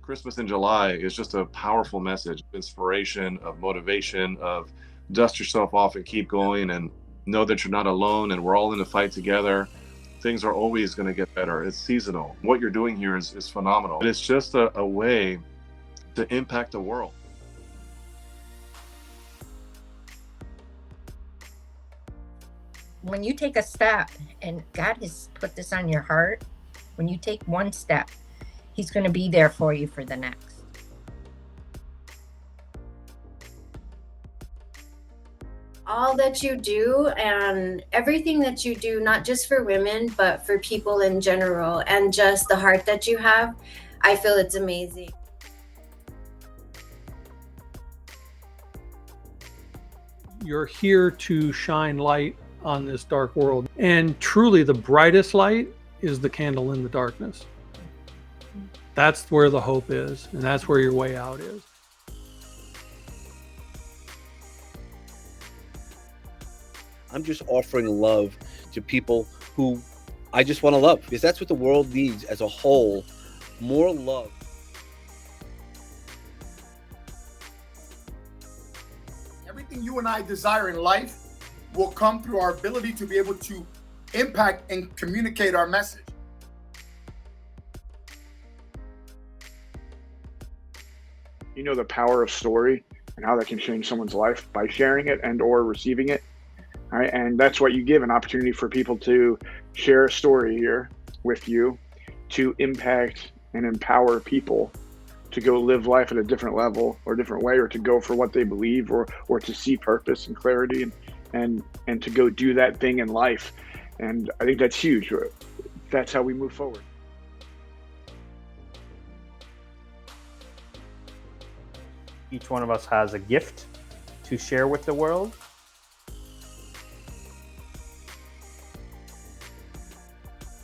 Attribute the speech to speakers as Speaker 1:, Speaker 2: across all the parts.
Speaker 1: Christmas in July is just a powerful message of inspiration, of motivation, of dust yourself off and keep going and know that you're not alone and we're all in the fight together. Things are always going to get better. It's seasonal. What you're doing here is phenomenal. It's just a way to impact the world.
Speaker 2: When you take a step, and God has put this on your heart, when you take one step, He's going to be there for you for the next.
Speaker 3: All that you do and everything that you do, not just for women, but for people in general, and just the heart that you have, I feel it's amazing.
Speaker 4: You're here to shine light on this dark world. And truly, the brightest light is the candle in the darkness. That's where the hope is, and that's where your way out is.
Speaker 5: I'm just offering love to people who I just want to love, because that's what the world needs as a whole, more love.
Speaker 6: Everything you and I desire in life will come through our ability to be able to impact and communicate our message.
Speaker 7: You know the power of story and how that can change someone's life by sharing it and or receiving it. All right, and that's what you give, an opportunity for people to share a story here with you, to impact and empower people to go live life at a different level or different way, or to go for what they believe, or to see purpose and clarity and to go do that thing in life. And I think that's huge. That's how we move forward.
Speaker 8: Each one of us has a gift to share with the world.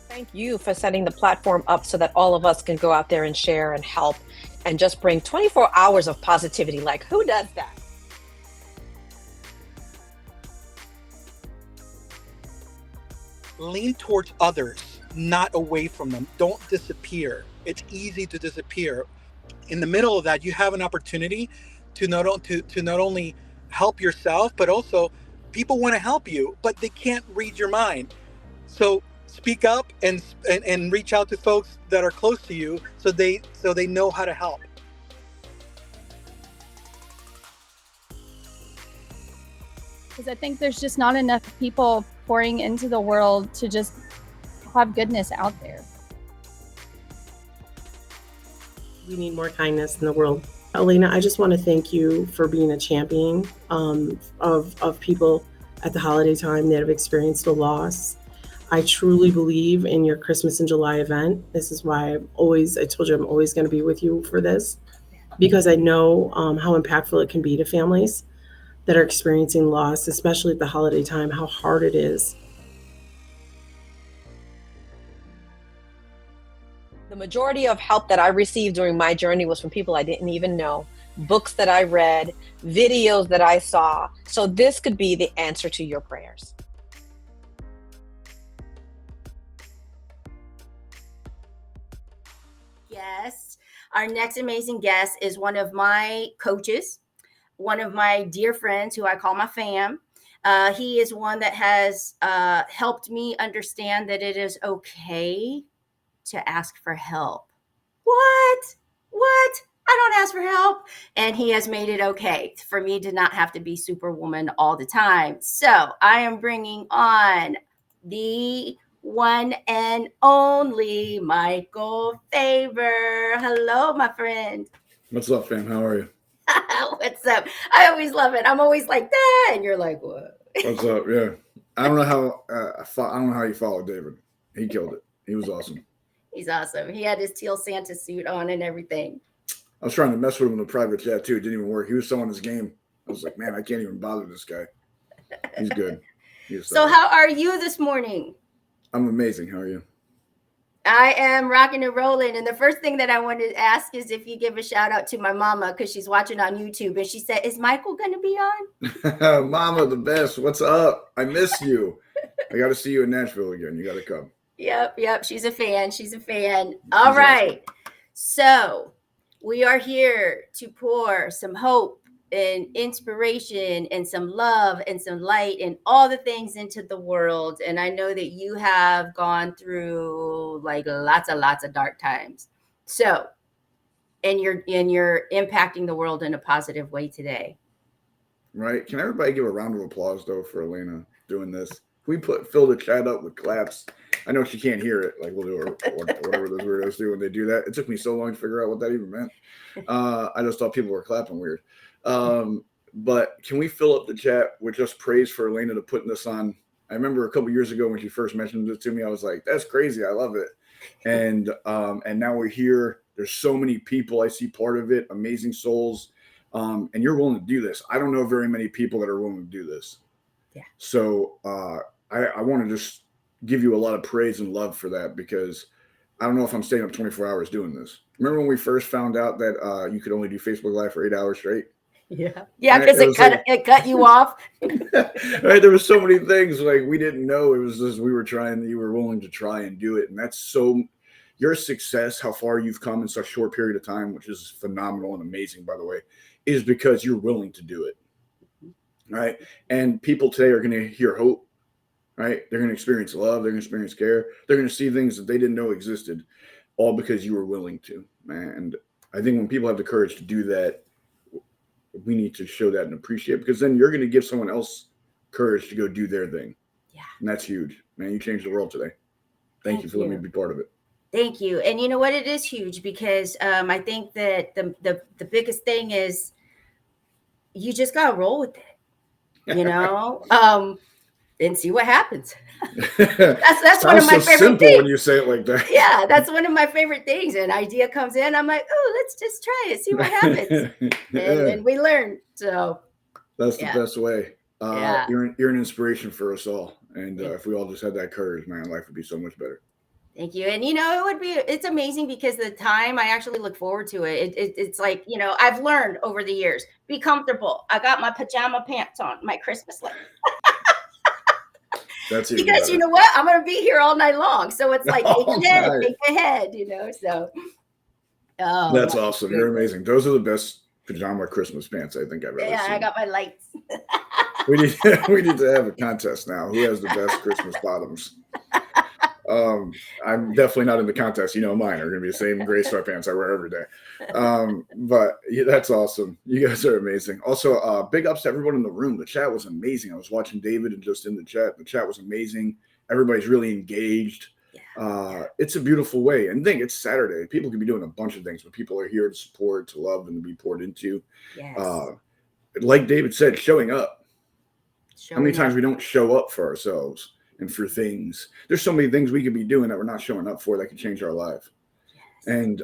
Speaker 9: Thank you for setting the platform up so that all of us can go out there and share and help and just bring 24 hours of positivity. Like, who does that?
Speaker 10: Lean towards others, not away from them. Don't disappear. It's easy to disappear. In the middle of that, you have an opportunity to not only help yourself, but also people want to help you, but they can't read your mind. So speak up and reach out to folks that are close to you so they know how to help.
Speaker 11: Because I think there's just not enough people pouring into the world to just have goodness out there.
Speaker 12: We need more kindness in the world. Elena, I just want to thank you for being a champion of people at the holiday time that have experienced a loss. I truly believe in your Christmas in July event. This is why I told you I'm always going to be with you for this, because I know how impactful it can be to families that are experiencing loss, especially at the holiday time, how hard it is.
Speaker 9: The majority of help that I received during my journey was from people I didn't even know, books that I read, videos that I saw. So this could be the answer to your prayers.
Speaker 3: Yes, our next amazing guest is one of my coaches, one of my dear friends who I call my fam. He is one that has helped me understand that it is okay to ask for help. What? I don't ask for help. And he has made it okay for me to not have to be superwoman all the time. So I am bringing on the one and only Michael Fabber. Hello, my friend.
Speaker 13: What's up, fam? How are you?
Speaker 3: What's up? I always love it. I'm always like that, and you're like, what?
Speaker 13: What's up? Yeah, I don't know how. I don't know how you followed David. He killed it. He was awesome.
Speaker 3: He's awesome. He had his teal Santa suit on and everything.
Speaker 13: I was trying to mess with him in a private chat too. It didn't even work. He was so on his game. I was like, man, I can't even bother this guy. He's good.
Speaker 3: So how are you this morning?
Speaker 13: I'm amazing. How are you?
Speaker 3: I am rocking and rolling. And the first thing that I wanted to ask is if you give a shout out to my mama, because she's watching on YouTube. And she said, is Michael going to be on?
Speaker 13: Mama, the best. What's up? I miss you. I got to see you in Nashville again. You got to come.
Speaker 3: Yep. She's a fan. All right. So We are here to pour some hope and inspiration and some love and some light and all the things into the world. And I know that you have gone through like lots of dark times. So, and you're impacting the world in a positive way today.
Speaker 13: Right? Can everybody give a round of applause though for Elena doing this? Can we fill the chat up with claps? I know she can't hear it, like we'll do or whatever those weirdos do when they do that. It took me so long to figure out what that even meant. I just thought people were clapping weird. But can we fill up the chat with just praise for Elena to putting this on? I remember a couple years ago when she first mentioned it to me, I was like, "That's crazy! I love it." And now we're here. There's so many people. I see part of it. Amazing souls. And you're willing to do this. I don't know very many people that are willing to do this.
Speaker 3: Yeah.
Speaker 13: So I want to just give you a lot of praise and love for that, because I don't know if I'm staying up 24 hours doing this. Remember when we first found out that you could only do Facebook Live for 8 hours straight?
Speaker 3: Yeah, because it cut you off.
Speaker 13: Right, there was so many things like we didn't know. It was just you were willing to try and do it, and that's so. Your success, how far you've come in such a short period of time, which is phenomenal and amazing, by the way, is because you're willing to do it, right? And people today are going to hear hope, right? They're going to experience love. They're going to experience care. They're going to see things that they didn't know existed, all because you were willing to, man. And I think when people have the courage to do that, we need to show that and appreciate it, because then you're going to give someone else courage to go do their thing.
Speaker 3: Yeah.
Speaker 13: And that's huge, man. You changed the world today. Thank you for letting me be part of it.
Speaker 3: Thank you. And you know what? It is huge because I think that the biggest thing is you just got to roll with it, you know, and see what happens. That's one of my favorite
Speaker 13: simple
Speaker 3: things.
Speaker 13: When you say it like that.
Speaker 3: Yeah, that's one of my favorite things. An idea comes in, I'm like, oh, let's just try it, see what happens. And we learn. So
Speaker 13: that's the best way.
Speaker 3: Yeah.
Speaker 13: You're an inspiration for us all. And if we all just had that courage, man, life would be so much better.
Speaker 3: Thank you. And, you know, it's amazing because the time I actually look forward to it. It's like, you know, I've learned over the years, be comfortable. I got my pajama pants on, my Christmas lights.
Speaker 13: That's
Speaker 3: because
Speaker 13: better.
Speaker 3: you know what? I'm going to be here all night long. So it's like, think ahead, you know, so.
Speaker 13: Oh, that's awesome. You're amazing. Those are the best pajama Christmas pants I think I've ever seen.
Speaker 3: Yeah, I got my lights.
Speaker 13: we need to have a contest now. Who has the best Christmas bottoms? I'm definitely not in the contest. You know, mine are going to be the same gray sweatpants I wear every day. But yeah, that's awesome. You guys are amazing. Also, big ups to everyone in the room. The chat was amazing. I was watching David and just in the chat. The chat was amazing. Everybody's really engaged. It's a beautiful way. And think it's Saturday. People can be doing a bunch of things, but people are here to support, to love, and to be poured into.
Speaker 3: Yes.
Speaker 13: Like David said, showing up. How many times we don't show up for ourselves and for things? There's so many things we could be doing that we're not showing up for that could change our life. Yes. And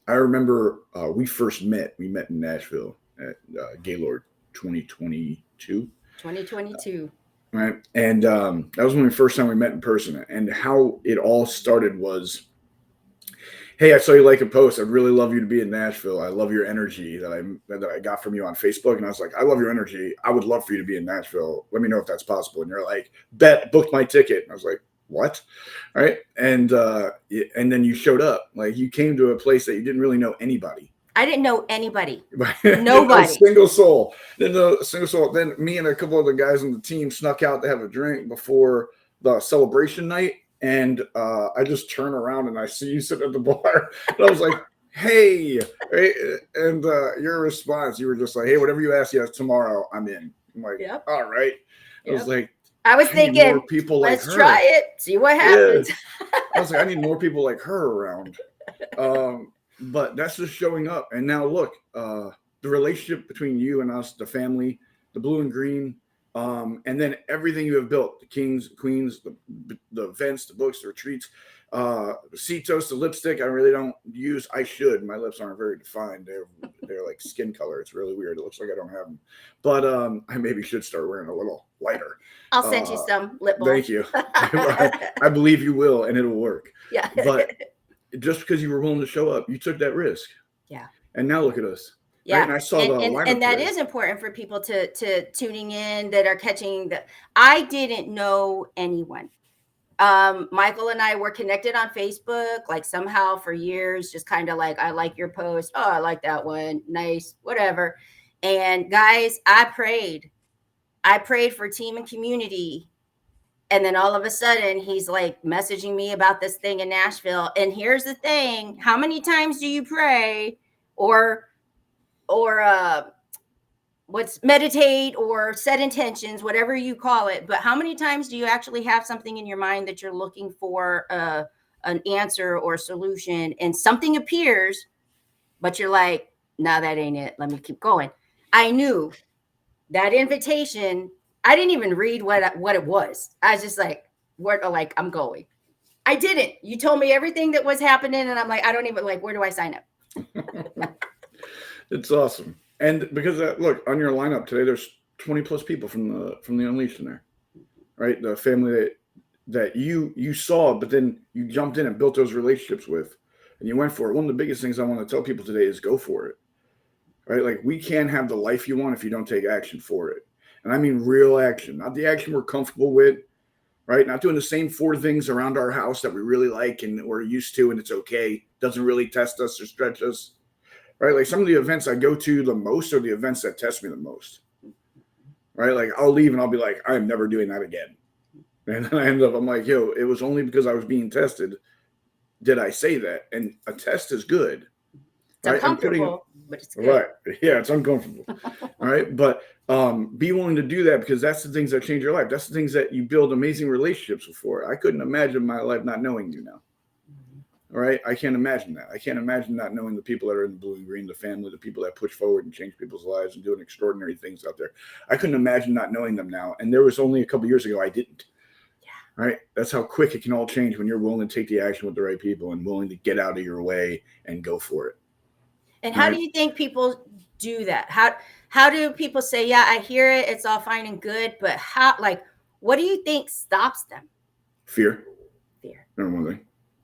Speaker 13: I remember we first met. We met in Nashville at Gaylord 2022.
Speaker 3: 2022.
Speaker 13: Right. And that was when the first time we met in person. And how it all started was, hey, I saw you like a post. I'd really love you to be in Nashville. I love your energy that I got from you on Facebook. And I was like, I love your energy. I would love for you to be in Nashville. Let me know if that's possible. And you're like, bet, booked my ticket. And I was like, what? All right. And then you showed up. Like you came to a place that you didn't really know anybody.
Speaker 3: I didn't know anybody.
Speaker 13: Nobody. Single soul. Then me and a couple of the guys on the team snuck out to have a drink before the celebration night. And I just turn around and I see you sitting at the bar. And I was like, hey. Right? And your response, you were just like, hey, whatever you ask, yes, tomorrow I'm in. I'm like, all right. I was like,
Speaker 3: I was thinking,
Speaker 13: more people
Speaker 3: let's
Speaker 13: like her.
Speaker 3: try it, see what happens.
Speaker 13: Yeah. I was like, I need more people like her around. But that's just showing up. And now look, the relationship between you and us, the family, the blue and green, and then everything you have built, the kings, the queens, the events, the books, the retreats, the Cetos, the lipstick, I really don't use. I should. My lips aren't very defined. They're like skin color. It's really weird. It looks like I don't have them. But I maybe should start wearing a little lighter.
Speaker 3: I'll send you some lip balm.
Speaker 13: Thank you. I believe you will, and it'll work.
Speaker 3: Yeah.
Speaker 13: But just because you were willing to show up, you took that risk.
Speaker 3: Yeah.
Speaker 13: And now look at us.
Speaker 3: Yeah.
Speaker 13: Right? And I saw
Speaker 3: and that is important for people to tuning in that are catching the. I didn't know anyone. Michael and I were connected on Facebook, like somehow for years, just kind of like, I like your post. Oh, I like that one. Nice, whatever. And guys, I prayed for team and community. And then all of a sudden he's like messaging me about this thing in Nashville. And here's the thing. How many times do you pray or what's meditate or set intentions, whatever you call it, but how many times do you actually have something in your mind that you're looking for an answer or a solution, and something appears, but you're like, no, that ain't it, let me keep going. I knew that invitation, I didn't even read what it was. I was just like, I'm going. I didn't. You told me everything that was happening, and I'm like, I don't even, like, where do I sign up?
Speaker 13: It's awesome. And because look, on your lineup today, there's 20 plus people from the Unleashed in there, right? The family that you saw, but then you jumped in and built those relationships with, and you went for it. One of the biggest things I want to tell people today is go for it, right? Like, we can't have the life you want if you don't take action for it. And I mean real action, not the action we're comfortable with, right? Not doing the same 4 things around our house that we really like and we're used to and it's okay. Doesn't really test us or stretch us. Right, like some of the events I go to the most are the events that test me the most. Right, like I'll leave and I'll be like, I am never doing that again. And then I'm like, yo, it was only because I was being tested. Did I say that? And a test is good.
Speaker 3: It's uncomfortable, but it's good.
Speaker 13: Right, yeah, it's uncomfortable. All right, but be willing to do that, because that's the things that change your life. That's the things that you build amazing relationships for. I couldn't imagine my life not knowing you now. All right, I can't imagine that. I can't imagine not knowing the people that are in the blue and green, the family, the people that push forward and change people's lives and doing extraordinary things out there. I couldn't imagine not knowing them now. And there was only a couple years ago I didn't. Yeah. Right. That's how quick it can all change when you're willing to take the action with the right people and willing to get out of your way and go for it.
Speaker 3: And how do you think people do that? How do people say, yeah, I hear it, it's all fine and good, but what do you think stops them?
Speaker 13: Fear.
Speaker 3: Number
Speaker 13: one thing.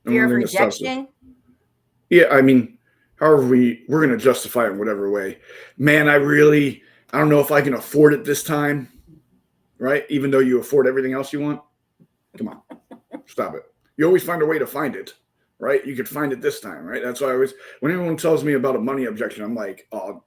Speaker 3: Fear of rejection.
Speaker 13: Yeah, I mean, however we're going to justify it in whatever way. Man, I don't know if I can afford it this time, right? Even though you afford everything else you want. Come on, stop it. You always find a way to find it, right? You could find it this time, right? That's why when anyone tells me about a money objection, I'm like, oh,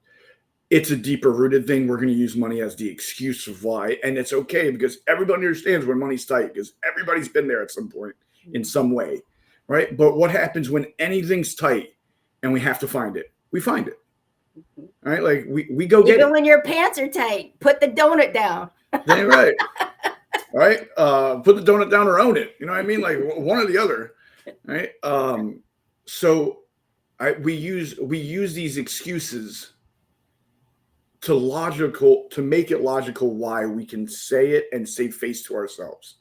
Speaker 13: it's a deeper rooted thing. We're going to use money as the excuse of why. And it's okay, because everybody understands when money's tight, because everybody's been there at some point in some way. Right. But what happens when anything's tight and we have to find it? We find it. Right. Like we go get it.
Speaker 3: Even when your pants are tight, put the donut down.
Speaker 13: Dang right. Right. Put the donut down or own it. You know what I mean? Like one or the other. Right. So we use these excuses to make it logical why we can say it and save face to ourselves.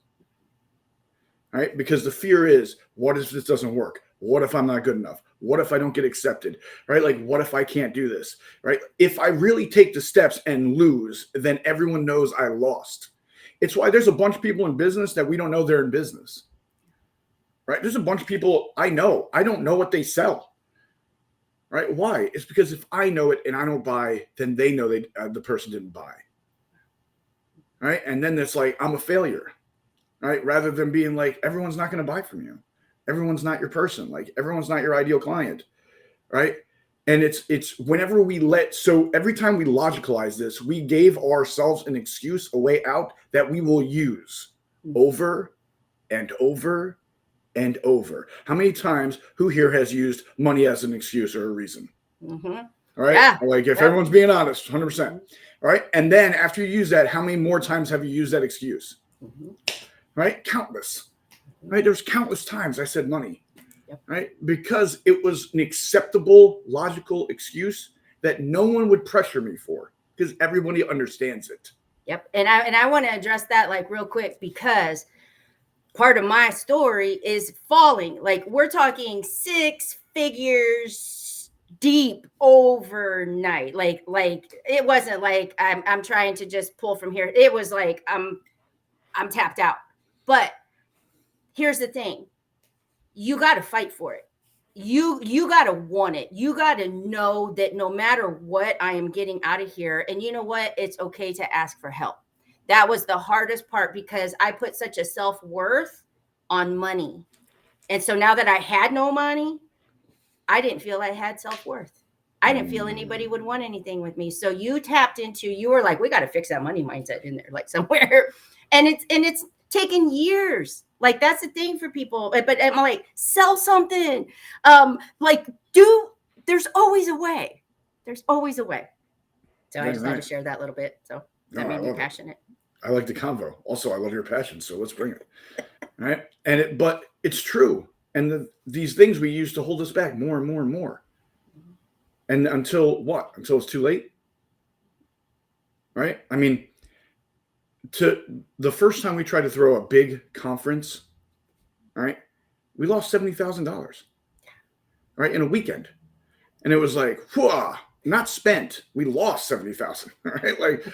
Speaker 13: Right? Because the fear is, what if this doesn't work? What if I'm not good enough? What if I don't get accepted? Right? Like, what if I can't do this? Right? If I really take the steps and lose, then everyone knows I lost. It's why there's a bunch of people in business that we don't know they're in business. Right? There's a bunch of people I know. I don't know what they sell. Right? Why? It's because if I know it and I don't buy, then they know the person didn't buy. Right? And then it's like, I'm a failure. Right? Rather than being like, everyone's not going to buy from you. Everyone's not your person. Like, everyone's not your ideal client. Right? And it's whenever so every time we logicalize this, we gave ourselves an excuse, a way out that we will use over and over and over. How many times, who here has used money as an excuse or a reason?
Speaker 3: Mm-hmm.
Speaker 13: All right.
Speaker 3: Yeah.
Speaker 13: Like, if everyone's being honest, 100%. All right. And then after you use that, how many more times have you used that excuse?
Speaker 3: Mm-hmm.
Speaker 13: Right? Countless. Right? There's countless times I said money. Yep. Right? Because it was an acceptable, logical excuse that no one would pressure me for, because everybody understands it.
Speaker 3: Yep. And I want to address that like real quick, because part of my story is falling. Like, we're talking 6 figures deep overnight. Like it wasn't like I'm trying to just pull from here. It was like I'm tapped out. But here's the thing. You got to fight for it. You got to want it. You got to know that no matter what, I am getting out of here. And you know what? It's okay to ask for help. That was the hardest part, because I put such a self-worth on money. And so now that I had no money, I didn't feel I had self-worth. I didn't feel anybody would want anything with me. So you tapped into, you were like, we got to fix that money mindset in there, like somewhere. And it's taken years. Like, that's the thing for people. But I'm like, sell something. There's always a way. There's always a way. So I just had to share that little bit. So that made me passionate.
Speaker 13: I like the convo. Also, I love your passion. So let's bring it. All right. But it's true. And these things we use to hold us back more and more and more. And until what? Until it's too late? Right? I mean, the first time we tried to throw a big conference, all right, we lost $70,000, right, in a weekend. And it was like, whoa, not spent. We lost 70,000, right? Like,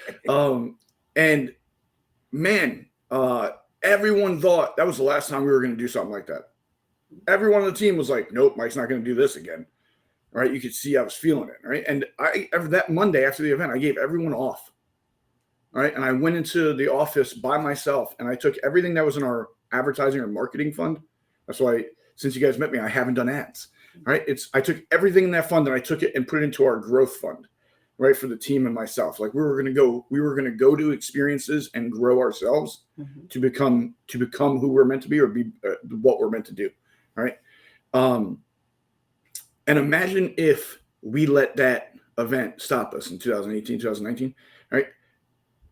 Speaker 13: and man, everyone thought that was the last time we were going to do something like that. Everyone on the team was like, nope, Mike's not going to do this again. Right? You could see I was feeling it. Right. And that Monday after the event, I gave everyone off. All right. And I went into the office by myself and I took everything that was in our advertising or marketing fund. That's why, since you guys met me, I haven't done ads. Right. I took everything in that fund and I took it and put it into our growth fund, right, for the team and myself. Like we were going to go to experiences and grow ourselves to become who we're meant to be or be what we're meant to do. Right. And imagine if we let that event stop us in 2018, 2019, right?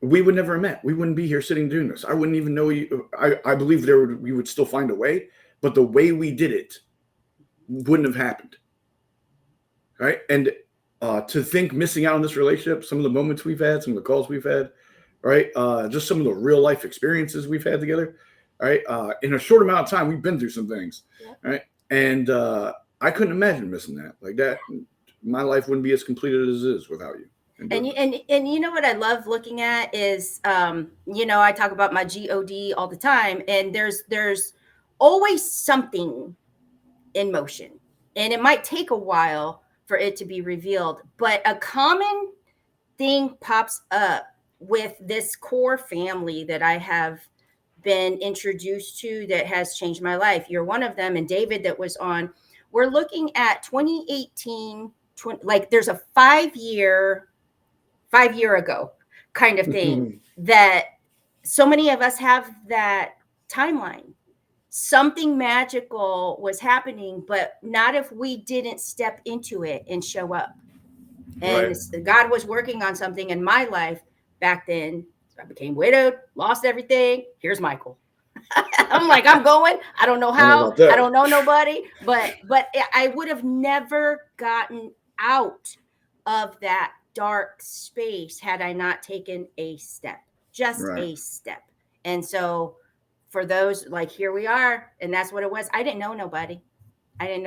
Speaker 13: We would never have met. We wouldn't be here sitting doing this. I wouldn't even know you. I believe we would still find a way, but the way we did it wouldn't have happened. Right. And to think missing out on this relationship, some of the moments we've had, some of the calls we've had, right? Just some of the real life experiences we've had together, right? In a short amount of time, we've been through some things, right? And I couldn't imagine missing that. Like that, my life wouldn't be as completed as it is without you.
Speaker 3: And you know what I love looking at is, I talk about my GOD all the time, and there's always something in motion, and it might take a while for it to be revealed, but a common thing pops up with this core family that I have been introduced to that has changed my life. You're one of them, and David that was on. We're looking at 2018, like there's a 5 year ago kind of thing that so many of us have that timeline. Something magical was happening, but not if we didn't step into it and show up. And God was working on something in my life back then. So I became widowed, lost everything. Here's Michael. I'm like, I'm going. I don't know how. I don't know nobody. But I would have never gotten out of that dark space had I not taken a step, just a step. And so for those, like, here we are. And that's what it was. I didn't know nobody. I didn't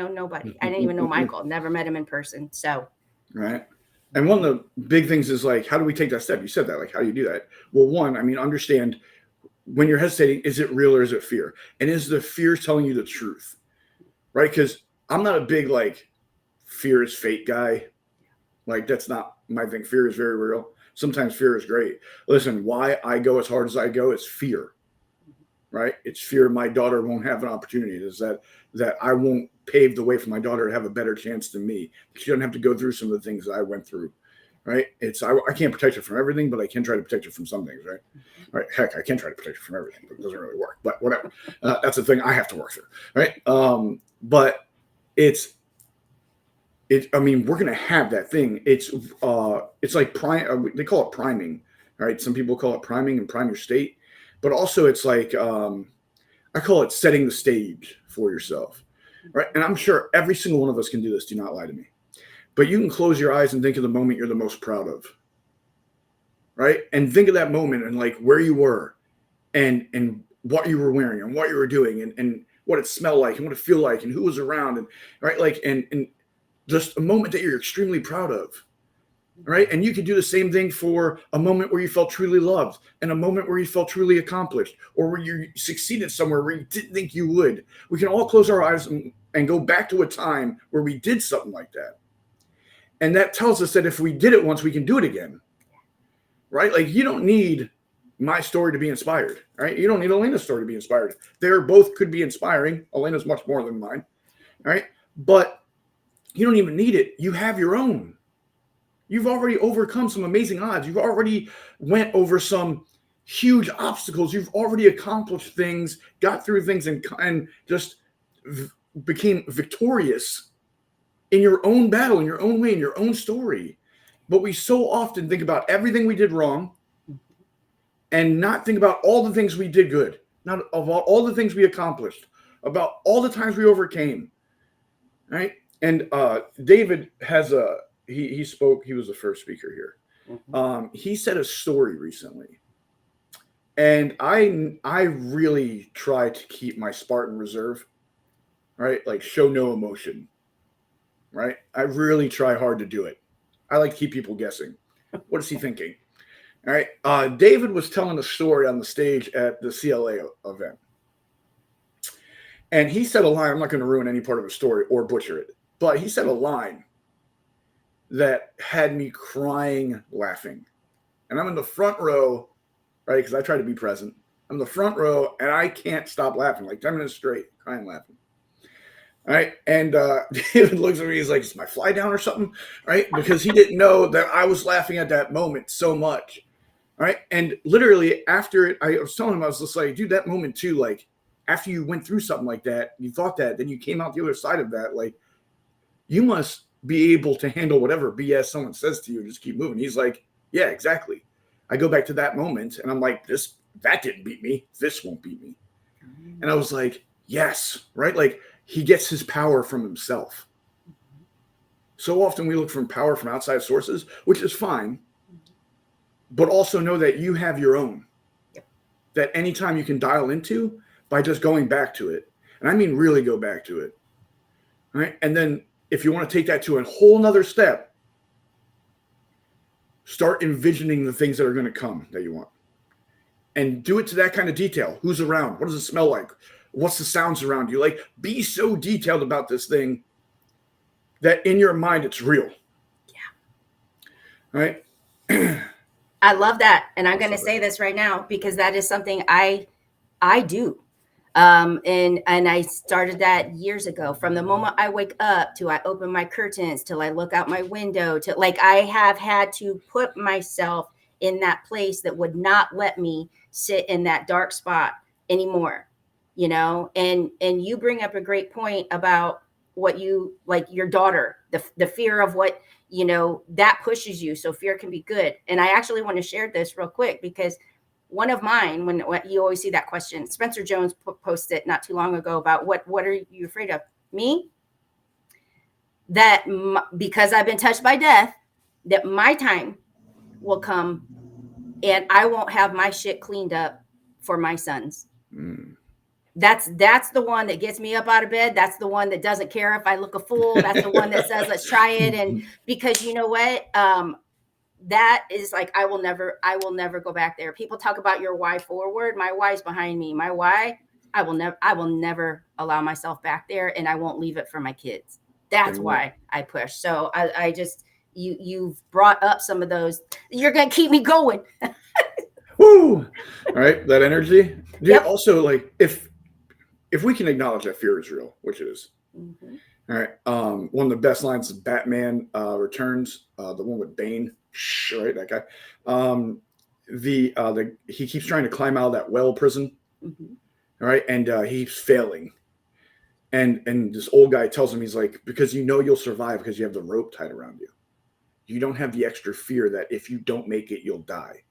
Speaker 3: even know Michael. Never met him in person. So.
Speaker 13: Right. And one of the big things is like, how do we take that step? You said that, like, how do you do that? Well, one, I mean, understand when you're hesitating, is it real or is it fear? And is the fear telling you the truth? Right? Because I'm not a big, like, fear is fake guy. Like, that's not my thing. Fear is very real. Sometimes fear is great. Listen, why I go as hard as I go is fear. Right? It's fear my daughter won't have an opportunity. It is that I won't pave the way for my daughter to have a better chance than me. She doesn't have to go through some of the things that I went through. Right? I can't protect her from everything, but I can try to protect her from some things, right? Right. Heck, I can try to protect her from everything, but it doesn't really work. But whatever. That's the thing I have to work through. Right. But I mean, we're gonna have that thing. It's like they call it priming. Right. Some people call it priming and prime your state. But also it's like I call it setting the stage for yourself. Right. And I'm sure every single one of us can do this. Do not lie to me. But you can close your eyes and think of the moment you're the most proud of. Right. And think of that moment and like where you were and what you were wearing and what you were doing and what it smelled like and what it feel like and who was around and right. Like and just a moment that you're extremely proud of. Right. And you could do the same thing for a moment where you felt truly loved and a moment where you felt truly accomplished or where you succeeded somewhere where you didn't think you would. We can all close our eyes and go back to a time where we did something like that. And that tells us that if we did it once, we can do it again. Right? Like you don't need my story to be inspired, right? You don't need Elena's story to be inspired. They're both could be inspiring. Elena's much more than mine, right? But you don't even need it. You have your own. You've already overcome some amazing odds. You've already went over some huge obstacles. You've already accomplished things, got through things, and just became victorious in your own battle, in your own way, in your own story. But we so often think about everything we did wrong and not think about all the things we did good, not of all the things we accomplished, about all the times we overcame, right? And David has he spoke. He was the first speaker here. He said a story recently, and I really try to keep my Spartan reserve, right? Like show no emotion, right? I really try hard to do it. I like to keep people guessing. What is he thinking? All right. David was telling a story on the stage at the CLA event, and he said a line. I'm not going to ruin any part of the story or butcher it, but he said a line that had me crying laughing. And I'm in the front row, right? Because I try to be present. I'm in the front row and I can't stop laughing, like 10 minutes straight, crying laughing. All right. And David looks at me, he's like, is my fly down or something? Right? Because he didn't know that I was laughing at that moment so much. All right. And literally after it, I was telling him, I was just like, dude, that moment too, like after you went through something like that, you thought that, then you came out the other side of that, like you must be able to handle whatever BS someone says to you and just keep moving. He's like, yeah, exactly. I go back to that moment and I'm like, that didn't beat me. This won't beat me. And I was like, yes, right? Like he gets his power from himself. So often we look for power from outside sources, which is fine, but also know that you have your own, that anytime you can dial into by just going back to it. And I mean, really go back to it. Right. And then if you want to take that to a whole nother step, start envisioning the things that are going to come that you want and do it to that kind of detail. Who's around? What does it smell like? What's the sounds around you? Like be so detailed about this thing that in your mind, it's real. Yeah. Right.
Speaker 3: I love that. And I'm going to say this right now, because that is something I do. And I started that years ago. From the moment I wake up to I open my curtains till I look out my window, to like I have had to put myself in that place that would not let me sit in that dark spot anymore, you know. And you bring up a great point about what you like your daughter, the fear of what, you know, that pushes you. So fear can be good. And I actually want to share this real quick, because one of mine, when you always see that question, Spencer Jones posted it not too long ago about what are you afraid of? Me? That because I've been touched by death, that my time will come and I won't have my shit cleaned up for my sons. That's the one that gets me up out of bed. That's the one that doesn't care if I look a fool. That's the one that says, let's try it. And because you know what? That is like, I will never go back there. People talk about your why forward. My why's behind me. My why, I will never allow myself back there, and I won't leave it for my kids. That's why I push. So I just, you've brought up some of those. You're going to keep me going.
Speaker 13: Woo! All right. That energy. Yeah. Yep. Also, like if we can acknowledge that fear is real, which it is. Mm-hmm. All right. One of the best lines of Batman Returns, the one with Bane, right? That guy. He keeps trying to climb out of that well prison, right? And he keeps failing. And this old guy tells him, he's like, because you know you'll survive because you have the rope tied around you. You don't have the extra fear that if you don't make it, you'll die.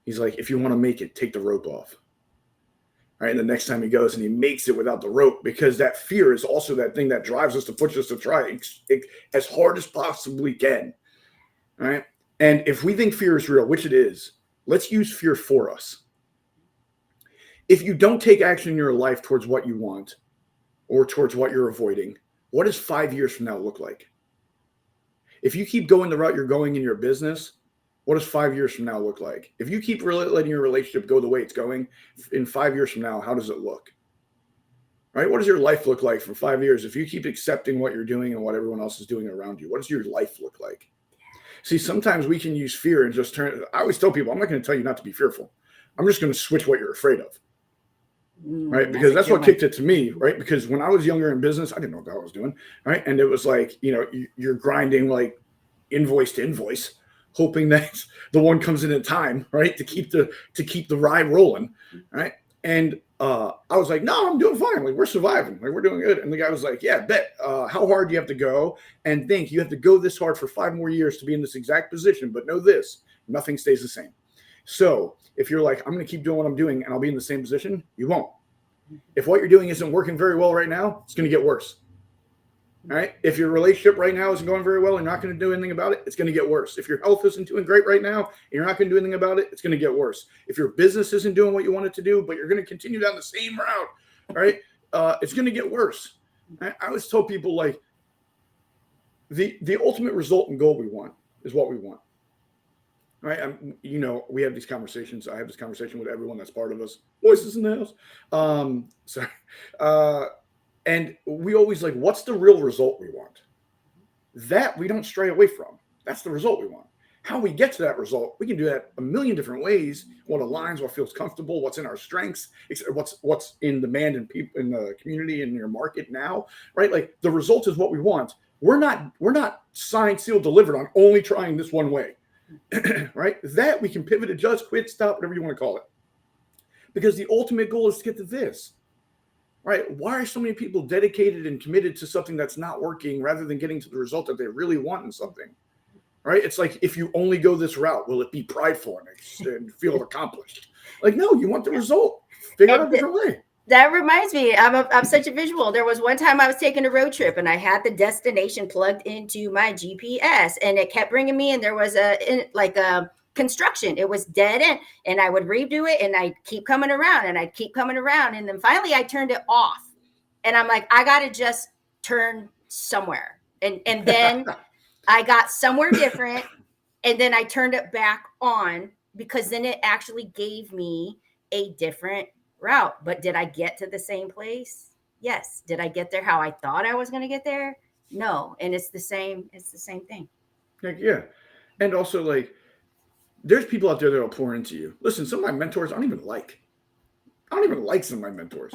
Speaker 13: He's like, if you want to make it, take the rope off. Right. And the next time he goes and he makes it without the rope, because that fear is also that thing that drives us to push us to try it as hard as possibly can. Right. And if we think fear is real, which it is, let's use fear for us. If you don't take action in your life towards what you want or towards what you're avoiding, what does 5 years from now look like? If you keep going the route you're going in your business, what does 5 years from now look like? If you keep letting your relationship go the way it's going, in 5 years from now, how does it look? Right? What does your life look like for 5 years? If you keep accepting what you're doing and what everyone else is doing around you, what does your life look like? See, sometimes we can use fear and just turn. I always tell people, I'm not going to tell you not to be fearful. I'm just going to switch what you're afraid of. Right. Because
Speaker 3: That's a
Speaker 13: that's
Speaker 3: good
Speaker 13: what
Speaker 3: one.
Speaker 13: kicked it to me. Right. Because when I was younger in business, I didn't know what I was doing. Right. And it was like, you're grinding like invoice to invoice, hoping that the one comes in time, right. To keep the ride rolling. Right. And I was like, no, I'm doing fine. Like, we're surviving. Like, we're doing good. And the guy was like, yeah, bet. How hard do you have to go? And think you have to go this hard for 5 more years to be in this exact position. But know this, nothing stays the same. So if you're like, I'm going to keep doing what I'm doing and I'll be in the same position, you won't. If what you're doing isn't working very well right now, it's going to get worse. All right. If your relationship right now isn't going very well and you're not going to do anything about it, it's going to get worse. If your health isn't doing great right now and you're not going to do anything about it, it's going to get worse. If your business isn't doing what you want it to do, but you're going to continue down the same route, right? It's going to get worse. I always tell people, like, the ultimate result and goal we want is what we want. Right. We have these conversations. I have this conversation with everyone that's part of us. Voices in the house. And we always like, what's the real result we want? That we don't stray away from. That's the result we want. How we get to that result, we can do that a million different ways. What aligns, what feels comfortable, what's in our strengths, what's in demand in people in the community, in your market now, right? Like, the result is what we want. We're not signed, sealed, delivered on only trying this one way. Right? That we can pivot, adjust, quit, stop, whatever you want to call it. Because the ultimate goal is to get to this. Right? Why are so many people dedicated and committed to something that's not working rather than getting to the result that they really want in something? Right? It's like, if you only go this route, will it be prideful and feel accomplished? Like, no, you want the result. Figure out a different way.
Speaker 3: That reminds me, I'm such a visual. There was one time I was taking a road trip and I had the destination plugged into my GPS and it kept bringing me, and there was a construction. It was dead end, and I would redo it and I'd keep coming around and I'd keep coming around. And then finally I turned it off and I'm like, I got to just turn somewhere. And then I got somewhere different, and then I turned it back on, because then it actually gave me a different route. But did I get to the same place? Yes. Did I get there how I thought I was going to get there? No. And it's the same thing.
Speaker 13: Yeah. And also, like, there's people out there that will pour into you. Listen, some of my mentors I don't even like some of my mentors.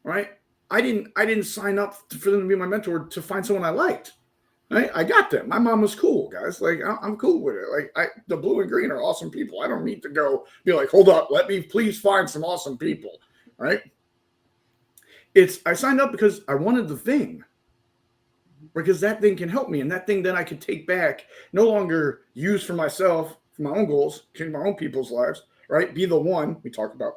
Speaker 13: Right? I didn't sign up for them to be my mentor to find someone I liked. Right? I got them. My mom was cool, guys. Like, I'm cool with it. Like, the blue and green are awesome people. I don't need to go be like, hold up, let me please find some awesome people. Right? I signed up because I wanted the thing. Because that thing can help me, and that thing then I can take back, no longer use for myself, for my own goals, change my own people's lives, right? Be the one we talked about.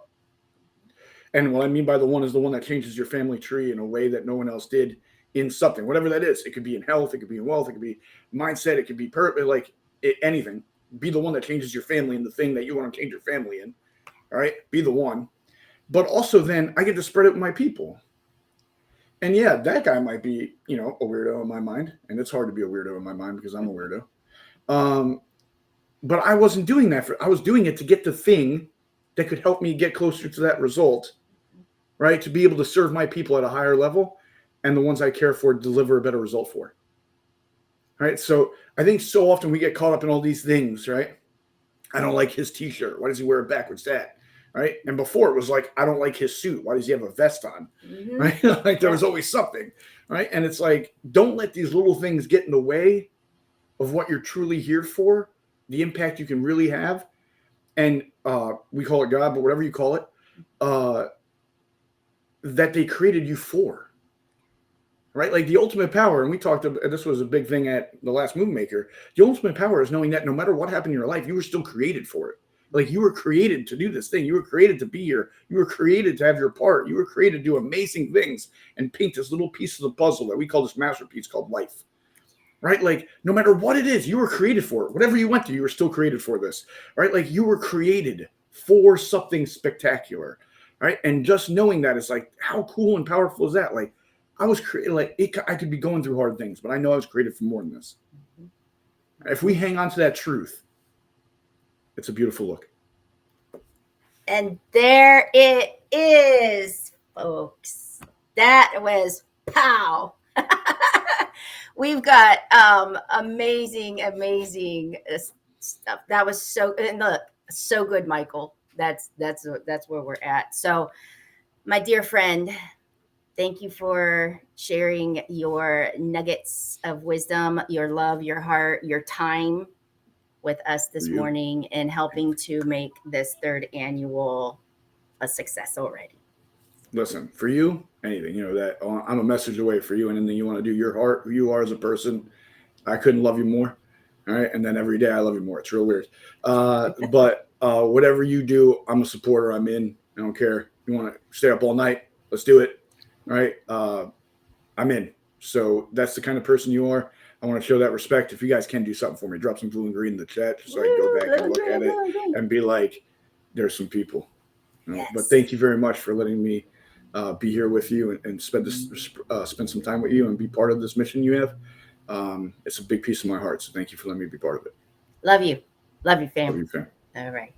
Speaker 13: And what I mean by the one is the one that changes your family tree in a way that no one else did in something, whatever that is. It could be in health, it could be in wealth, it could be mindset, it could be anything. Be the one that changes your family in the thing that you want to change your family in. All right? Be the one. But also then I get to spread it with my people. And yeah, that guy might be, a weirdo in my mind. And it's hard to be a weirdo in my mind because I'm a weirdo. But I wasn't doing that. I was doing it to get the thing that could help me get closer to that result, right? To be able to serve my people at a higher level, and the ones I care for deliver a better result for. Right? So I think so often we get caught up in all these things, right? I don't like his t-shirt. Why does he wear a backwards hat? Right? And before it was like, I don't like his suit. Why does he have a vest on? Mm-hmm. Right? Like, there was always something, right? And it's like, don't let these little things get in the way of what you're truly here for, the impact you can really have. And we call it God, but whatever you call it, that they created you for. Right? Like, the ultimate power, and we talked about, this was a big thing at the last Movie Maker, the ultimate power is knowing that no matter what happened in your life, you were still created for it. Like, you were created to do this thing. You were created to be here. You were created to have your part. You were created to do amazing things and paint this little piece of the puzzle that we call this masterpiece called life. Right? Like, no matter what it is, you were created for it. Whatever you went through, you were still created for this. Right? Like, you were created for something spectacular. Right? And just knowing that is like, how cool and powerful is that? Like, I was created, I could be going through hard things, but I know I was created for more than this. If we hang on to that truth, it's a beautiful look.
Speaker 3: And there it is, folks. That was pow. We've got amazing stuff. That was so, and look, so good, Michael. that's where we're at. So, my dear friend, thank you for sharing your nuggets of wisdom, your love, your heart, your time with us this morning, and helping to make this 3rd annual a success already.
Speaker 13: Listen, for you, anything, that I'm a message away for you, and anything you want to do, your heart, who you are as a person, I couldn't love you more. All right. And then every day I love you more. It's real weird. But whatever you do, I'm a supporter. I'm in. I don't care. You want to stay up all night? Let's do it. All right. I'm in. So that's the kind of person you are. I want to show that respect. If you guys can do something for me, drop some blue and green in the chat so I can go back and look at it and be like, there's some people.
Speaker 3: Yes.
Speaker 13: But thank you very much for letting me be here with you and spend some time with you and be part of this mission you have. It's a big piece of my heart. So thank you for letting me be part of it.
Speaker 3: Love you. Love you, fam.
Speaker 13: Love you, fam.
Speaker 3: All right.